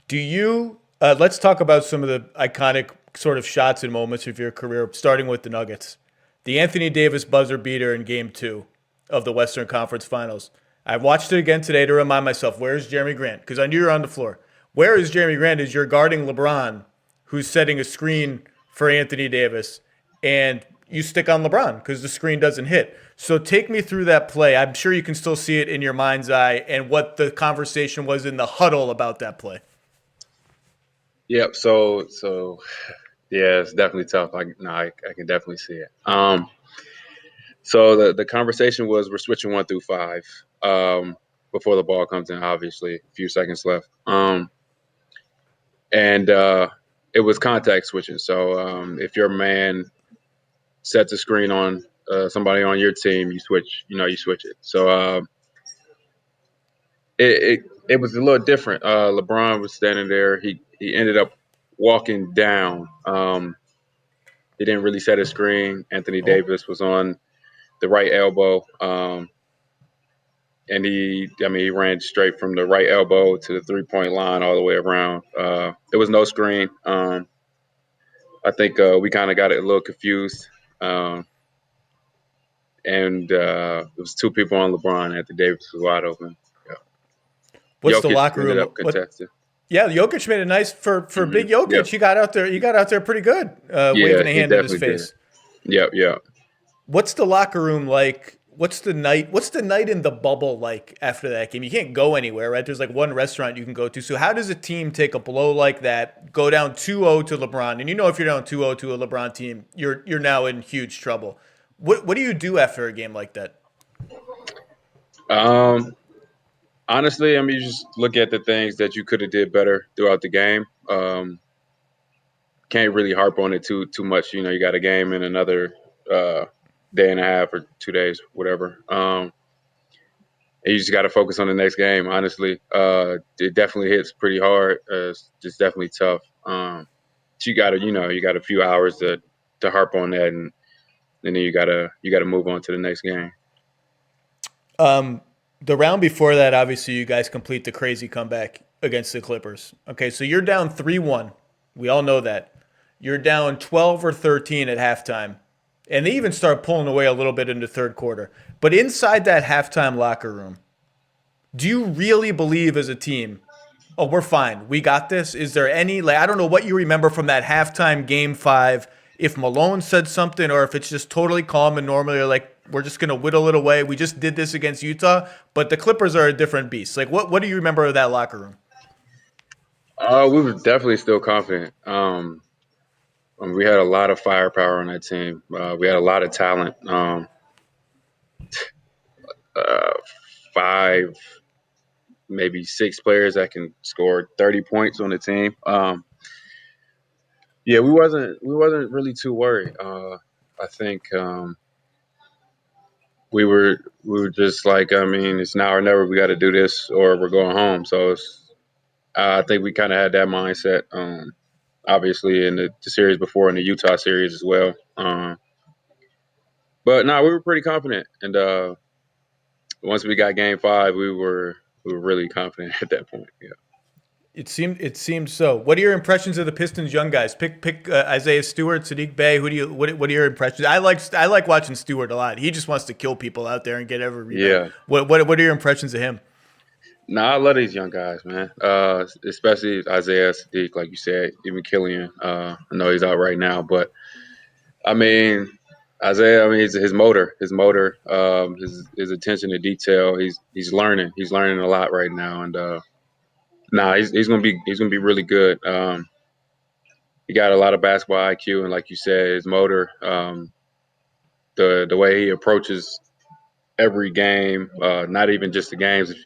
do you? Let's talk about some of the iconic sort of shots and moments of your career, starting with the Nuggets. The Anthony Davis buzzer beater in Game 2 of the Western Conference Finals. I watched it again today to remind myself, where's Jeremy Grant? Because I knew you were on the floor. Where is Jeremy Grant as you're guarding LeBron, who's setting a screen for Anthony Davis, and you stick on LeBron because the screen doesn't hit. So take me through that play. I'm sure you can still see it in your mind's eye and what the conversation was in the huddle about that play. Yep. So yeah, it's definitely tough. I can definitely see it. So the conversation was we're switching 1 through 5 before the ball comes in. Obviously, a few seconds left. And it was contact switching. So if your man sets a screen on somebody on your team, you switch it. So it was a little different. LeBron was standing there. He ended up walking down. He didn't really set a screen. Anthony Davis was on the right elbow. And he ran straight from the right elbow to the 3-point line all the way around. There was no screen. I think we kind of got it a little confused. And it was 2 people on LeBron. Anthony Davis was wide open. Yeah. What's Jokic the locker room? Yeah, Jokic made it nice for big Jokic. Yep. He got out there pretty good, waving a hand in his face. Yeah. What's the locker room like? What's the night in the bubble like after that game? You can't go anywhere, right? There's one restaurant you can go to. So how does a team take a blow like that, go down 2-0 to LeBron? And if you're down 2-0 to a LeBron team, you're now in huge trouble. What do you do after a game like that? Honestly, you just look at the things that you could have did better throughout the game. Can't really harp on it too much. You got a game in another day and a half or 2 days, whatever. And you just got to focus on the next game. Honestly, it definitely hits pretty hard. It's just definitely tough. So you got a few hours to harp on that, and then you gotta move on to the next game. The round before that, obviously, you guys complete the crazy comeback against the Clippers. Okay, so you're down 3-1. We all know that. You're down 12 or 13 at halftime. And they even start pulling away a little bit in the third quarter. But inside that halftime locker room, do you really believe as a team, oh, we're fine, we got this? Is there any, like, I don't know what you remember from that halftime game five, if Malone said something or if it's just totally calm and normally you're like, we're just going to whittle it away. We just did this against Utah, but the Clippers are a different beast. Like, what do you remember of that locker room? We were definitely still confident. We had a lot of firepower on that team. We had a lot of talent. Uh, 5, maybe 6 players that can score 30 points on the team. Yeah, we wasn't really too worried. I think we were just like, I mean, it's now or never. We got to do this, or we're going home. So I think we kind of had that mindset. Obviously, in the series before, in the Utah series as well. But no, we were pretty confident, and once we got Game 5, we were really confident at that point. Yeah. It seemed so. What are your impressions of the Pistons young guys? Pick Isaiah Stewart, Sadiq Bey. What are your impressions? I like watching Stewart a lot. He just wants to kill people out there and get every rebound. Yeah. What are your impressions of him? No, I love these young guys, man. Especially Isaiah Sadiq, like you said, even Killian. I know he's out right now, but I mean, Isaiah. I mean, his motor, his attention to detail. He's learning. He's learning a lot right now, and he's gonna be really good. He got a lot of basketball IQ, and like you said, his motor, the way he approaches every game, not even just the games. If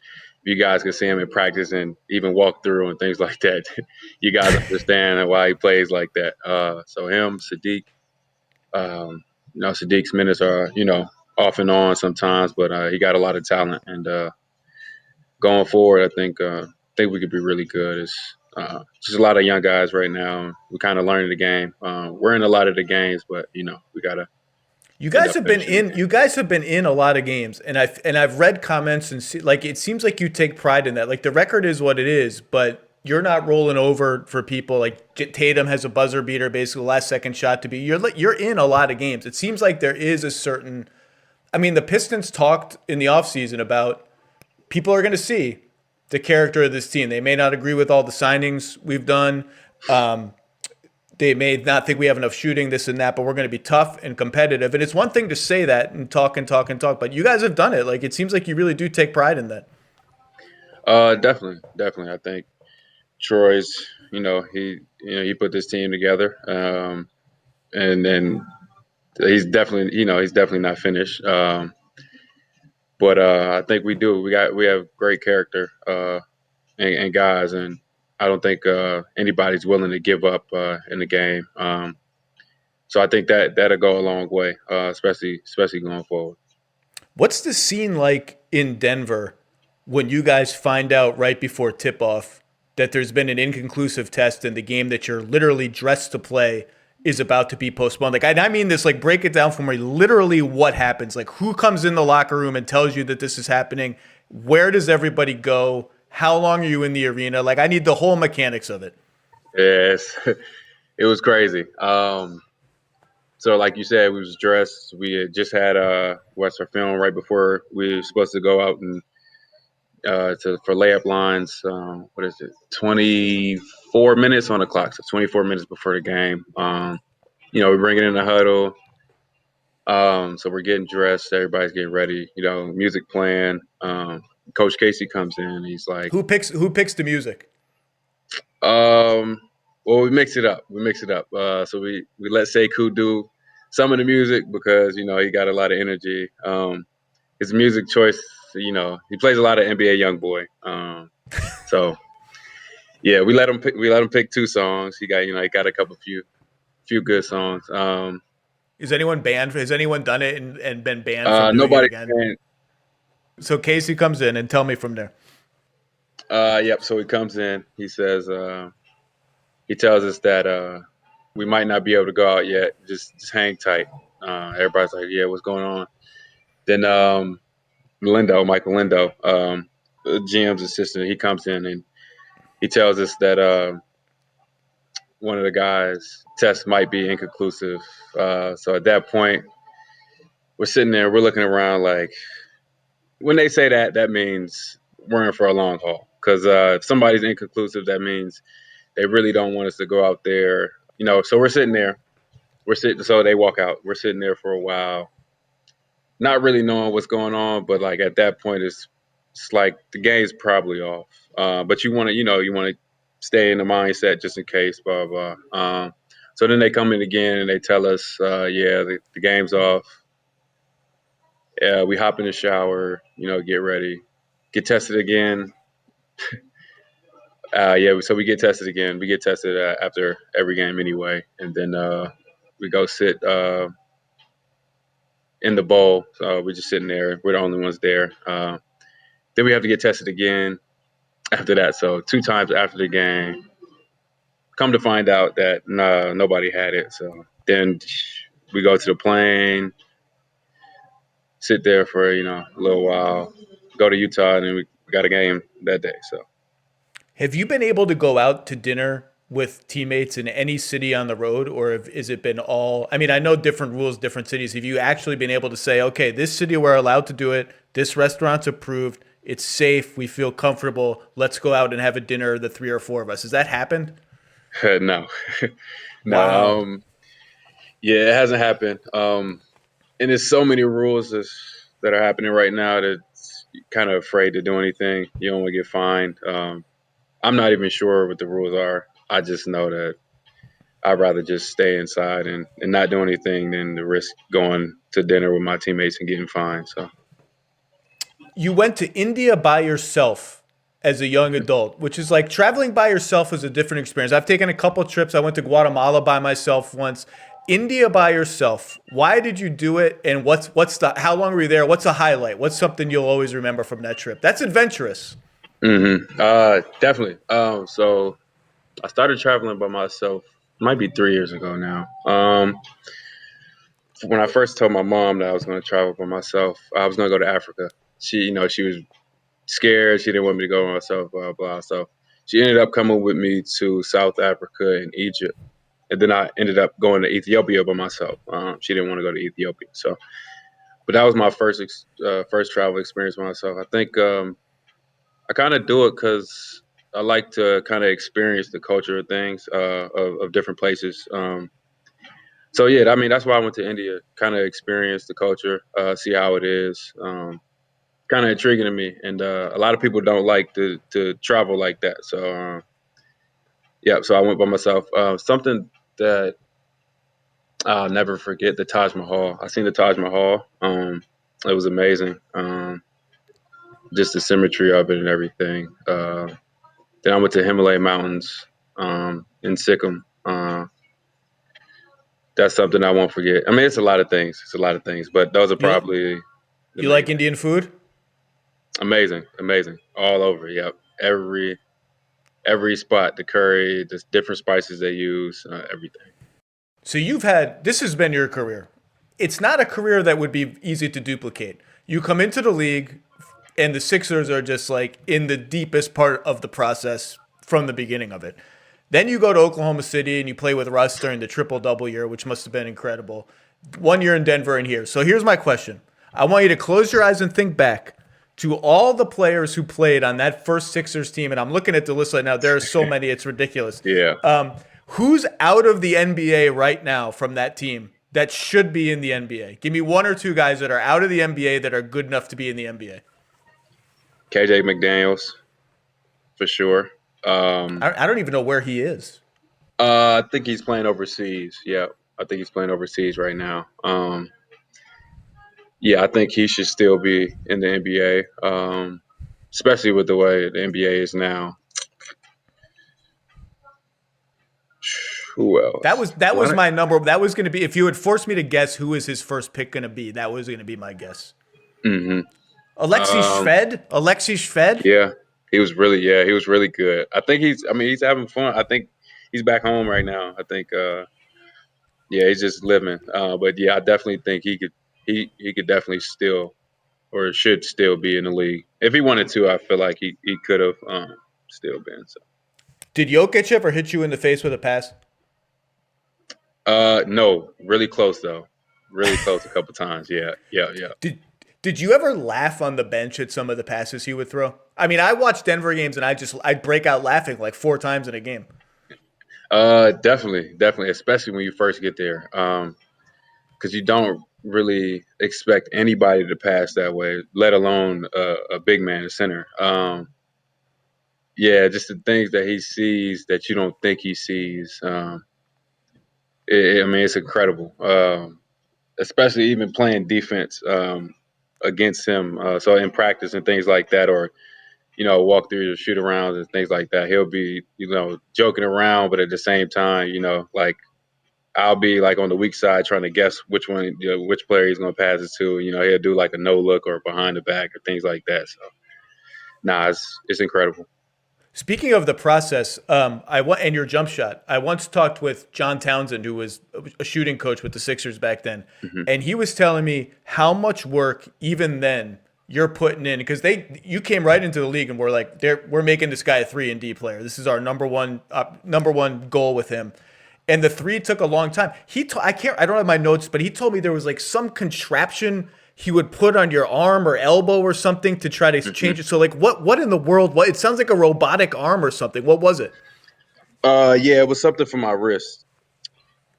you guys can see him in practice and even walk through and things like that, you guys understand why he plays like that. So him, Sadiq, Sadiq's minutes are off and on sometimes, but he got a lot of talent, and going forward, I think we could be really good. It's just a lot of young guys right now. We're kind of learning the game. We're in a lot of the games, but we gotta You end guys up have been finishing the in. game. You guys have been in a lot of games, and I've read comments and like it seems like you take pride in that. Like the record is what it is, but you're not rolling over for people. Like Tatum has a buzzer beater, basically last second shot to be. You're in a lot of games. It seems like there is a certain. I mean, the Pistons talked in the offseason about people are going to see the character of this team. They may not agree with all the signings we've done. They may not think we have enough shooting, this and that, but we're going to be tough and competitive. And it's one thing to say that and talk and talk and talk, but you guys have done it. Like it seems like you really do take pride in that. Definitely. I think Troy's, he put this team together, and then he's definitely not finished. But I think we do. We have great character and guys, and I don't think anybody's willing to give up in the game. So I think that'll go a long way, especially going forward. What's the scene like in Denver when you guys find out right before tip off that there's been an inconclusive test and the game that you're literally dressed to play is about to be postponed? Like, I mean this, like, break it down for me. Literally, what happens? Like, who comes in the locker room and tells you that this is happening? Where does everybody go? How long are you in the arena? Like, I need the whole mechanics of it. Yes, it was crazy. So like you said, we was dressed. We had just had Western film right before we were supposed to go out and for layup lines. What is it? 24 minutes on the clock. So 24 minutes before the game. We bring it in the huddle. So we're getting dressed. Everybody's getting ready. Music playing. Coach Casey comes in. He's like, Who picks the music? um, well, we mix it up. So we let Sekou do some of the music because he got a lot of energy. His music choice, he plays a lot of NBA YoungBoy. So yeah, we let him pick. We let him pick 2 songs. He got a few good songs. Is anyone banned? Has anyone done it and been banned from doing it Nobody again? can. So Casey comes in and tell me from there. Yep. So he comes in. He says, he tells us that we might not be able to go out yet. Just hang tight. Everybody's like, yeah, what's going on? Then Michael Lindo, the GM's assistant, he comes in and he tells us that one of the guys' test might be inconclusive. So at that point, we're sitting there, we're looking around like, when they say that, that means we're in for a long haul. Because if somebody's inconclusive, that means they really don't want us to go out there. So we're sitting there. So they walk out. We're sitting there for a while, not really knowing what's going on. But like at that point, it's like the game's probably off. But you want to stay in the mindset just in case, blah, blah. So then they come in again and they tell us, the game's off. Yeah, we hop in the shower, get ready, get tested again. So we get tested again. We get tested after every game anyway. And then we go sit in the bowl. So we're just sitting there. We're the only ones there. Then we have to get tested again after that. So 2 times after the game, come to find out that nobody had it. So then we go to the plane, sit there for, a little while, go to Utah, and then we got a game that day. So. Have you been able to go out to dinner with teammates in any city on the road, or is it been all? I mean, I know different rules, different cities. Have you actually been able to say, okay, this city we're allowed to do it, this restaurant's approved, it's safe, we feel comfortable, let's go out and have a dinner, the 3 or 4 of us? Has that happened? No. No. Wow. Yeah, it hasn't happened. And there's so many rules that are happening right now that you're kind of afraid to do anything. You don't want to get fined. I'm not even sure what the rules are. I just know that I'd rather just stay inside and not do anything than to risk going to dinner with my teammates and getting fined. So You went to India by yourself as a young adult, which is like traveling by yourself is a different experience. I've taken a couple trips. I went to Guatemala by myself once. India by yourself. Why did you do it? And how long were you there? What's a highlight? What's something you'll always remember from that trip? That's adventurous. Definitely. So I started traveling by myself, might be 3 years ago now. When I first told my mom that I was going to travel by myself, I was going to go to Africa. She was scared. She didn't want me to go by myself, blah, blah. So she ended up coming with me to South Africa and Egypt. And then I ended up going to Ethiopia by myself. She didn't want to go to Ethiopia. So, but that was my first travel experience by myself. I think I kind of do it because I like to kind of experience the culture of things, of different places. So yeah, I mean, that's why I went to India, kind of experience the culture, see how it is. Kind of intriguing to me, and a lot of people don't like to travel like that. So so I went by myself. Something that I'll never forget: the Taj Mahal. I seen the Taj Mahal. It was amazing. Just the symmetry of it and everything. Then I went to Himalaya Mountains in Sikkim. That's something I won't forget. I mean, it's a lot of things. But those are probably You like Indian food? Amazing, all over. Yep, every spot, the curry, the different spices they use, everything. So this has been your career. It's not a career that would be easy to duplicate. You come into the league, and the Sixers are just like in the deepest part of the process from the beginning of it. Then you go to Oklahoma City and you play with Russ during the triple-double year, which must have been incredible. 1 year in Denver and here. So here's my question. I want you to close your eyes and think back to all the players who played on that first Sixers team. And I'm looking at the list right now. There are so many. It's ridiculous. Yeah. Who's out of the NBA right now from that team that should be in the NBA? Give me 1 or 2 guys that are out of the NBA that are good enough to be in the NBA. KJ McDaniels, for sure. I don't even know where he is. I think he's playing overseas. Yeah, I think he's playing overseas right now. I think he should still be in the NBA, especially with the way the NBA is now. Who else? That was my number. That was going to be, if you had forced me to guess who is his first pick going to be, that was going to be my guess. Mm-hmm. Alexei Shved? Yeah, he was really good. I think he's having fun. I think he's back home right now. I think, he's just living. But yeah, I definitely think he could definitely still, or should still be in the league. If he wanted to, I feel like he could have still been. So. Did Jokic ever hit you in the face with a pass? No, really close though. Really close a couple times. Yeah. Did you ever laugh on the bench at some of the passes he would throw? I mean, I watch Denver games and I'd break out laughing like 4 times in a game. Definitely, especially when you first get there, because you don't really expect anybody to pass that way, let alone a big man, a center. Yeah, just the things that he sees that you don't think he sees. I mean, it's incredible. Especially even playing defense against him. So in practice and things like that, or walk through your shoot arounds and things like that, he'll be joking around, but at the same time, like I'll be like on the weak side trying to guess which one, which player he's going to pass it to. He'll do like a no look or behind the back or things like that. So, nah, it's incredible. Speaking of the process, and your jump shot. I once talked with John Townsend, who was a shooting coach with the Sixers back then, and he was telling me how much work even then you're putting in because you came right into the league and we're like, we're making this guy a 3-and-D player. This is our number one goal with him. And the 3 took a long time. I don't have my notes, but he told me there was like some contraption he would put on your arm or elbow or something to try to change it. So like what in the world? It sounds like a robotic arm or something. What was it? Yeah, it was something for my wrist.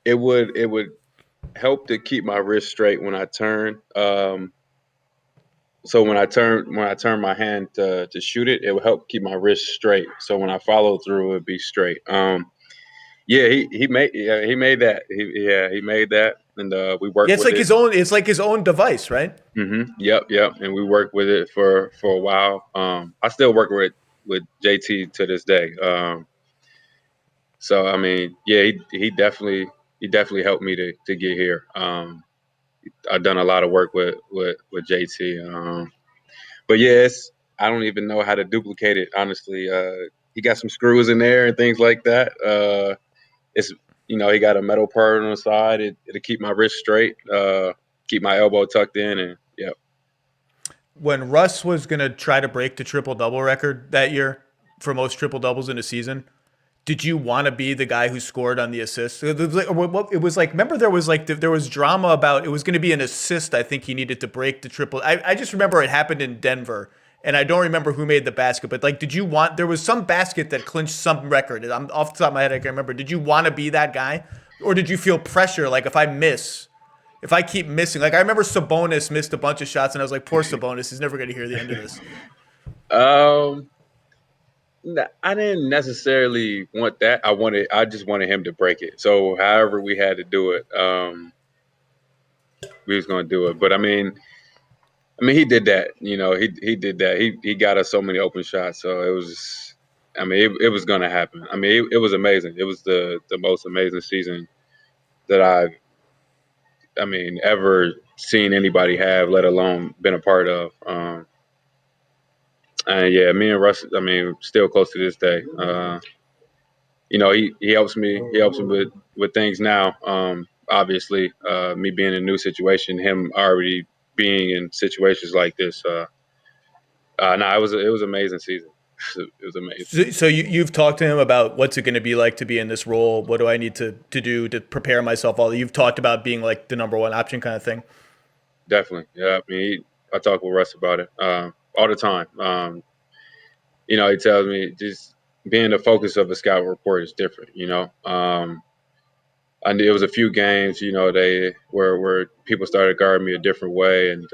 It would help to keep my wrist straight when I turn. So when I turn my hand to shoot it, it would help keep my wrist straight. So when I follow through, it would be straight. Yeah, he made that. He made that, and we worked. Yeah, it's with like it. his own. It's like his own device, right? Mm-hmm. Yep. And we worked with it for a while. I still work with JT to this day. So I mean, yeah, he definitely helped me to get here. I've done a lot of work with JT. But yeah, I don't even know how to duplicate it. Honestly, he got some screws in there and things like that. It's he got a metal part on the side. It'll keep my wrist straight, keep my elbow tucked in, and yeah. When Russ was gonna try to break the triple double record that year for most triple doubles in a season, did you want to be the guy who scored on the assist? It was like remember there was drama about it was going to be an assist. I think he needed to break the triple. I just remember it happened in Denver. And I don't remember who made the basket, but like, there was some basket that clinched some record. I'm off the top of my head, I can't remember. Did you want to be that guy? Or did you feel pressure? Like if I keep missing, like I remember Sabonis missed a bunch of shots and I was like, poor Sabonis, he's never going to hear the end of this. I didn't necessarily want that. I just wanted him to break it. So however we had to do it, we was going to do it. But I mean, he did that. He did that. He got us so many open shots. So it was. It was going to happen. It was amazing. It was the most amazing season that I've ever seen anybody have, let alone been a part of. And yeah, me and Russ, still close to this day. He helps me. He helps me with things now. Obviously, me being in a new situation, him already being in situations like this. It was an amazing season. It was amazing. So you've talked to him about what's it going to be like to be in this role? What do I need to do to prepare myself? You've talked about being like the number one option kind of thing. Definitely, yeah. I talk with Russ about it all the time. He tells me just being the focus of a scout report is different. And it was a few games, they where people started guarding me a different way, and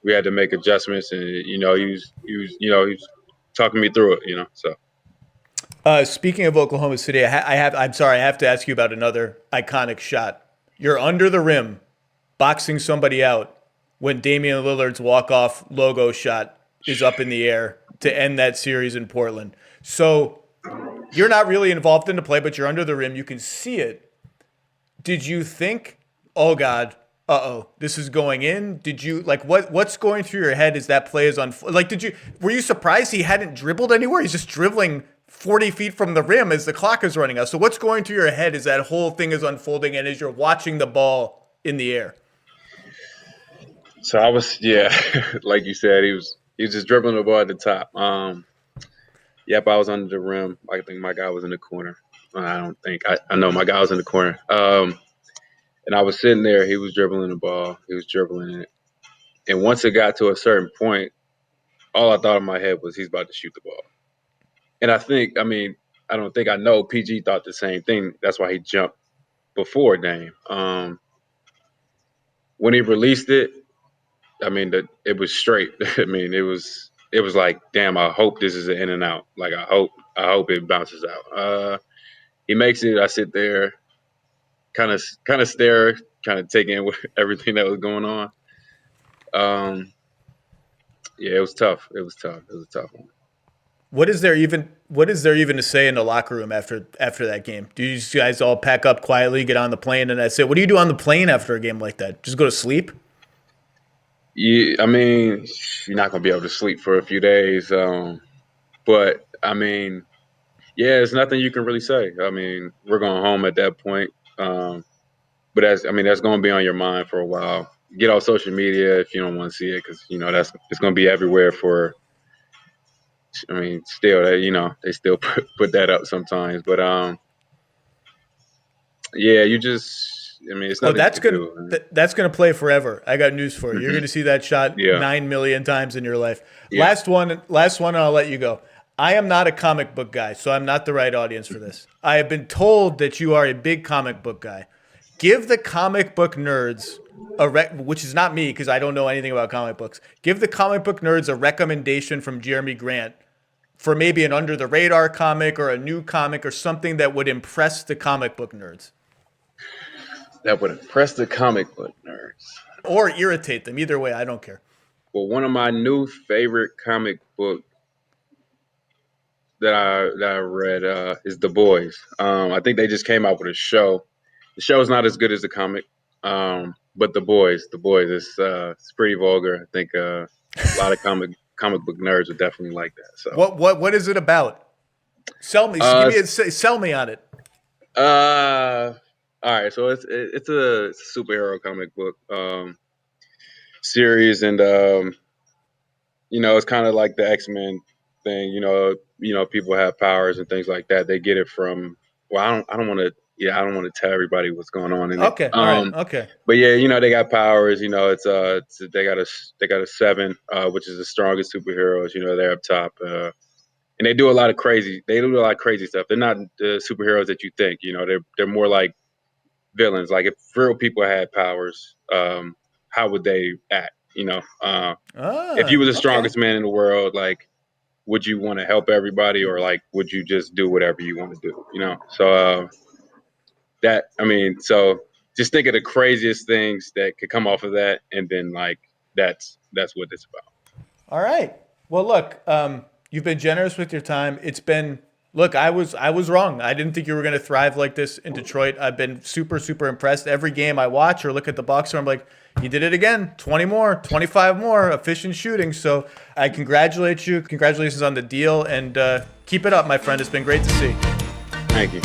we had to make adjustments. And he was talking me through it. So. Speaking of Oklahoma City, I'm sorry, I have to ask you about another iconic shot. You're under the rim, boxing somebody out when Damian Lillard's walk-off logo shot is up in the air to end that series in Portland. So you're not really involved in the play, but you're under the rim. You can see it. Did you think, oh God, this is going in? Did you what's going through your head as that play is were you surprised he hadn't dribbled anywhere? He's just dribbling 40 feet from the rim as the clock is running out. So what's going through your head as that whole thing is unfolding and as you're watching the ball in the air? So I was, like you said, he was just dribbling the ball at the top. Yep, I was under the rim. I think my guy was in the corner. I know my guy was in the corner. And I was sitting there. He was dribbling the ball. He was dribbling it. And once it got to a certain point, all I thought in my head was he's about to shoot the ball. And I don't think I know PG thought the same thing. That's why he jumped before Dame. When he released it, it was straight. It was like, damn, I hope this is an in and out. Like I hope it bounces out. He makes it. I sit there, kind of stare, kind of take in everything that was going on. Yeah, it was tough. It was tough. It was a tough one. What is there even to say in the locker room after that game? Do you guys all pack up quietly, get on the plane, and that's it? What do you do on the plane after a game like that? Just go to sleep? Yeah, you're not gonna be able to sleep for a few days. But yeah, there's nothing you can really say. We're going home at that point. But that's going to be on your mind for a while. Get off social media if you don't want to see it, because it's going to be everywhere for. Still, they still put that up sometimes, but yeah, you just, it's nothing that's to gonna do. That's gonna play forever. I got news for you. You're gonna see that shot 9 million times in your life. Yeah. Last one, and I'll let you go. I am not a comic book guy, so I'm not the right audience for this. I have been told that you are a big comic book guy. Give the comic book nerds which is not me because I don't know anything about comic books. Give the comic book nerds a recommendation from Jeremy Grant for maybe an under the radar comic or a new comic or something that would impress the comic book nerds. That would impress the comic book nerds. Or irritate them. Either way, I don't care. Well, one of my new favorite comic book that I read is The Boys. I think they just came out with a show. The show's not as good as the comic, but The Boys is it's pretty vulgar. I think a lot of comic book nerds would definitely like that. So what is it about? Sell me. Sell me on it. All right, so it's a superhero comic book series, and it's kind of like the X-Men thing. People have powers and things like that. They get it from. Well, I don't want to tell everybody what's going on in it. Okay, all right, okay. But yeah, they got powers. They got a 7, which is the strongest superheroes. They're up top, and they do a lot of crazy stuff. They're not the superheroes that you think. They're more like villains. Like if real people had powers, how would they act? If you were the strongest man in the world, like, would you want to help everybody, or like, would you just do whatever you want to do? So so just think of the craziest things that could come off of that, and then like that's what it's about. All right. Well, look, you've been generous with your time. Look, I was wrong. I didn't think you were going to thrive like this in Detroit. I've been super, super impressed. Every game I watch or look at the box score, I'm like, you did it again. 20 more, 25 more, efficient shooting. So I congratulate you. Congratulations on the deal, and keep it up, my friend. It's been great to see. Thank you.